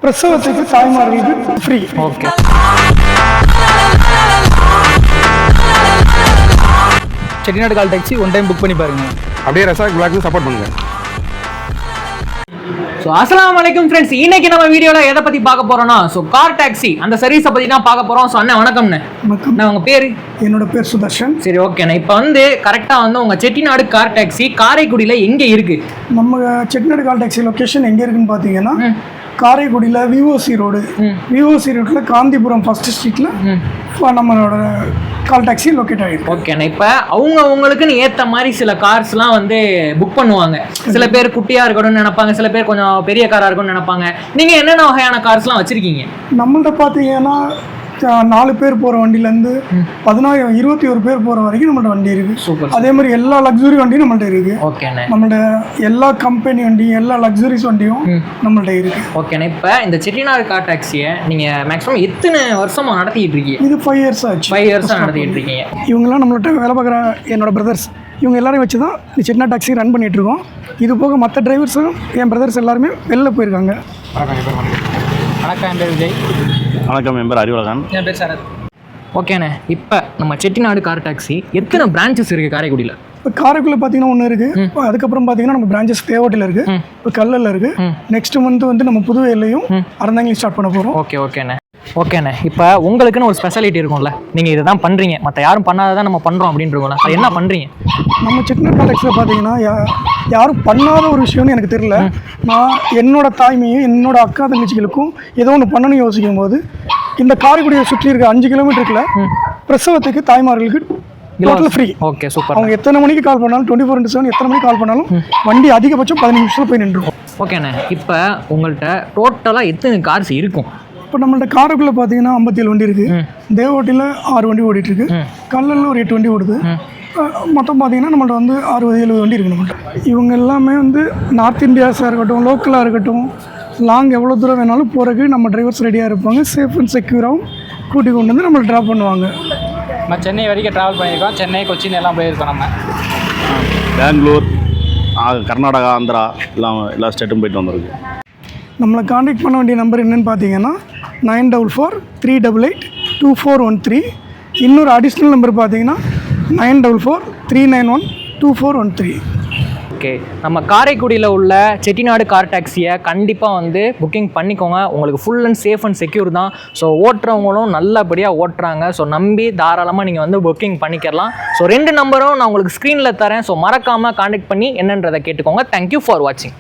பிரசவத்துக்கு தாய்மார்களுக்கு free. Okay. Chettinad call taxi one time book பண்ணி பாருங்க. அப்படியே ரசாக் பிளாக்கு சப்போர்ட் பண்ணுங்க. ஸோ அஸ்ஸலாமு அலைக்கும் ஃப்ரெண்ட்ஸ், இன்னைக்கு நம்ம வீடியோவில் எதை பற்றி பார்க்க போகிறோம்னா கார் டாக்ஸி அந்த சர்வீஸை பற்றி தான் பார்க்க போகிறோம். ஸோ அண்ணா வணக்கம்ண்ணே. வணக்கம். உங்கள் பேர்? என்னோட பேர் சுதர்ஷன். சரி, ஓகேண்ணே. இப்போ கரெக்டாக உங்கள் செட்டிநாடு கார் டாக்ஸி காரைக்குடியில் எங்கே இருக்குது? நம்ம செட்டிநாடு கால் டாக்ஸி லொக்கேஷன் எங்கே இருக்குன்னு பார்த்தீங்கன்னா காரைக்குடியில் விஓசி ரோடு. விஓசி ரோட்டில் காந்திபுரம் ஃபர்ஸ்ட் ஸ்ட்ரீட்டில் நம்மளோட கால் டாக்ஸி லொக்கேட் ஆகிருக்கு. ஓகேண்ணே. இப்போ அவங்களுக்குன்னு ஏற்ற மாதிரி சில கார்ஸ்லாம் புக் பண்ணுவாங்க. சில பேர் குட்டியாக இருக்கணும்னு நினைப்பாங்க, சில பேர் கொஞ்சம் பெரிய காராக இருக்கணும்னு நினைப்பாங்க. நீங்கள் என்னென்ன வகையான கார்ஸ்லாம் வச்சுருக்கீங்க? நம்மள்ட்ட பார்த்தீங்கன்னா 4 பேர் போகிற வண்டியிலேருந்து 21 பேர் போகிற வரைக்கும் நம்மள்ட்ட வண்டி இருக்குது. சூப்பர். அதே மாதிரி எல்லா லக்ஸுரி வண்டியும் நம்மள்ட்ட இருக்குது. ஓகேண்ணே. நம்மள்ட்ட எல்லா கம்பெனி வண்டியும் எல்லா லக்ஸுரிஸ் வண்டியும் நம்மள்ட்ட இருக்குது. ஓகேண்ணே. இப்போ இந்த செட்டிநாடு கார் டாக்ஸியை நீங்கள் மேக்ஸிமம் எத்தனை வருஷமாக நடத்திட்டு இருக்கீங்க? இது 5 இயர்ஸ் ஆச்சு. 5 இயர்ஸாக நடத்திட்டு இருக்கீங்க. இவங்கெல்லாம் நம்மள்ட்ட வேலை பார்க்குற என்னோட பிரதர்ஸ், இவங்க எல்லாரையும் வச்சு தான் இந்த செட்டிநாடு டாக்ஸி ரன் பண்ணிகிட்டு இருக்கோம். இது போக மற்ற டிரைவர்ஸும் என் பிரதர்ஸ் எல்லாருமே வெளில போயிருக்காங்க. வணக்கம், என் பேர் விஜய். வணக்கம், என் பேர் அறிவழகன். என் பேர் சரத். ஓகேண்ணே. இப்போ நம்ம செட்டிநாடு கார் டாக்ஸி எத்தனை பிரான்ச்சஸ் இருக்குது காரைக்குடியில்? இப்போ காரைக்குடியில் பார்த்தீங்கன்னா 1 இருக்குது. அதுக்கப்புறம் பார்த்தீங்கன்னா நம்ம பிரான்ச்சஸ் தேவட்டில் இருக்குது, இப்போ கல்லலில் இருக்குது. நெக்ஸ்ட் மந்த் நம்ம புதுவையிலையும் அறந்தாங்கலையும் ஸ்டார்ட் பண்ண போகிறோம். ஓகேண்ணே. இப்போ உங்களுக்குன்னு ஒரு ஸ்பெஷாலிட்டி இருக்கும்ல, நீங்கள் இதை தான் பண்ணுறீங்க, மற்ற யாரும் பண்ணாதான் நம்ம பண்ணுறோம் அப்படின்றோம்ல, அது என்ன பண்ணுறீங்க? நம்ம செட்டிநாடு கார் டாக்ஸியில் பார்த்தீங்கன்னா யாரும் பண்ணாத ஒரு விஷயம்னு எனக்கு தெரியல. நான் என்னோட தாய்மையும் என்னோட அக்கா தங்கச்சிகளுக்கும் ஏதோ ஒன்று பண்ணணும்னு யோசிக்கும் போது இந்த காரைக்குடியை சுற்றி இருக்க 5 கிலோமீட்டருக்குள்ள பிரசவத்துக்கு தாய்மார்களுக்கு டோட்டல் ஃப்ரீ. Okay, super. அவங்க எத்தனை மணிக்கு கால் பண்ணாலும் 24/7 எத்தனை மணிக்கு கால் பண்ணாலும் வண்டி அதிகபட்சம் 15 நிமிஷத்தில் போய் நின்றுடும். ஓகேண்ணே. இப்போ உங்கள்கிட்ட டோட்டலாக எத்தனை கார்ஸ் இருக்கும்? இப்போ நம்மள்ட்ட காரைக்குடியில் பார்த்தீங்கன்னா 57 வண்டி இருக்குது. தேவட்டியில் 6 வண்டி ஓடிட்டுருக்கு. கல்லலில் ஒரு 8 வண்டி ஓடுது. மொத்தம் பார்த்தீங்கன்னா நம்மள்ட்ட 60-70 வண்டி இருக்குது நம்மள்ட்ட. இவங்க எல்லாமே நார்த் இந்தியாஸாக இருக்கட்டும், லோக்கலாக இருக்கட்டும், லாங் எவ்வளோ தூரம் வேணாலும் போகிறதுக்கு நம்ம டிரைவர்ஸ் ரெடியாக இருப்பாங்க. சேஃப் அண்ட் செக்யூராகவும் கூட்டி கொண்டு வந்து நம்மளை ட்ராப் பண்ணுவாங்க. நம்ம சென்னை வரைக்கும் ட்ராவல் பண்ணியிருக்கோம். சென்னை, கொச்சின் எல்லாம் போயிருக்கோம். நம்ம பெங்களூர், கர்நாடகா, ஆந்திரா எல்லா ஸ்டேட்டும் போயிட்டு வந்திருக்கு. நம்மளை காண்டாக்ட் பண்ண வேண்டிய நம்பர் என்னென்னு பார்த்தீங்கன்னா 9443882413. இன்னொரு அடிஷ்னல் நம்பர் பார்த்தீங்கன்னா 9443912413. ஓகே. நம்ம காரைக்குடியில் உள்ள செட்டிநாடு கார் டாக்ஸியை கண்டிப்பாக புக்கிங் பண்ணிக்கோங்க. உங்களுக்கு full and safe and secure தான். ஸோ ஓட்டுறவங்களும் நல்லபடியாக ஓட்டுறாங்க. ஸோ நம்பி தாராளமாக நீங்கள் புக்கிங் பண்ணிக்கலாம். ஸோ 2 நம்பரும் நான் உங்களுக்கு ஸ்க்ரீனில் தரேன். ஸோ மறக்காமல் காண்டாக்ட் பண்ணி என்னன்றதை கேட்டுக்கோங்க. தேங்க்யூ ஃபார் வாட்சிங்.